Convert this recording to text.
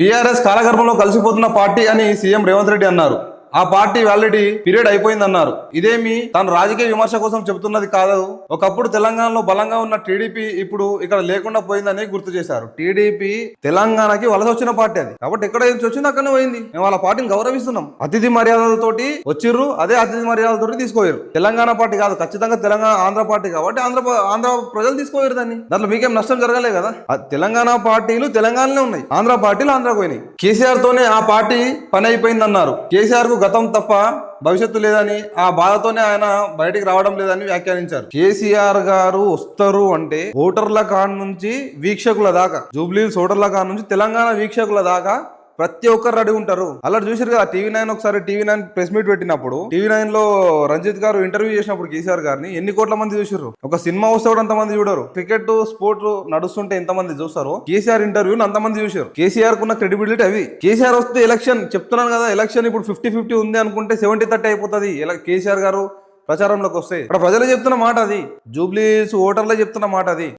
TRS కాలగర్భంలో కలిసిపోతున్న party అని CM Revanth Reddy అన్నారు. ఆ పార్టీ వ్యాలిడిటీ పీరియడ్ అయిపోయిందన్నారు. ఇదేమి తాను రాజకీయ విమర్శ కోసం చెబుతున్నది కాదు. ఒకప్పుడు తెలంగాణలో బలంగా ఉన్న టీడీపీ ఇప్పుడు ఇక్కడ లేకుండా పోయిందని గుర్తు చేశారు. టీడీపీ తెలంగాణకి వలస వచ్చిన పార్టీ అది, కాబట్టి ఎక్కడ నుంచి వచ్చింది అక్కడనే పోయింది. మేము వాళ్ళ పార్టీని గౌరవిస్తున్నాం. అతిథి మర్యాదలతోటి వచ్చిర్రు, అదే అతిథి మర్యాదలతోటి తీసుకోయారు. తెలంగాణ పార్టీ కాదు, ఖచ్చితంగా తెలంగాణ ఆంధ్ర పార్టీ కాబట్టి ఆంధ్ర ప్రజలు తీసుకోయారు దాన్ని. దాంట్లో మీకేం నష్టం జరగలేదు కదా. తెలంగాణ పార్టీలు తెలంగాణలో ఉన్నాయి, ఆంధ్ర పార్టీలు ఆంధ్రకు పోయినాయి. కేసీఆర్ తోనే ఆ పార్టీ పని అయిపోయిందన్నారు. కేసీఆర్ కు గతం తప్ప భవిష్యత్తు లేదని, ఆ బాధతోనే ఆయన బయటికి రావడం లేదని వ్యాఖ్యానించారు. కేసీఆర్ గారు వస్తారు అంటే ఓటర్ల కాడ నుంచి వీక్షకుల దాకా, జూబ్లీహిల్స్ ఓటర్ల కాడ నుంచి తెలంగాణ వీక్షకుల దాకా ప్రతి ఒక్కరు రెడీ ఉంటారు. అలా చూసారు కదా టీవీ9 ఒకసారి టీవీ9 ప్రెస్ మీట్ పెట్టినప్పుడు, టీవీ9 లో రంజిత్ గారు ఇంటర్వ్యూ చేసినప్పుడు కేసీఆర్ గారిని ఎన్ని కోట్ల మంది చూసారు. ఒక సినిమా వస్తే కూడా అంతమంది చూడరు. క్రికెట్ స్పోర్ట్ నడుస్తుంటే ఎంతమంది చూస్తారు, కేసీఆర్ ఇంటర్వ్యూని అంతమంది చూసారు. కేసీఆర్ కున్న క్రెడిబిలిటీ అవి. కేసీఆర్ వస్తే ఎలక్షన్ చెప్తున్నాను కదా, ఎలక్షన్ ఇప్పుడు 50-50 ఉంది అనుకుంటే 70-30 అయిపోతుంది. కేసీఆర్ గారు ప్రచారంలోకి వస్తే ఇక్కడ ప్రజలు చెప్తున్న మాట అది, జూబ్లీహిల్స్ ఓటర్లే చెప్తున్న మాట అది.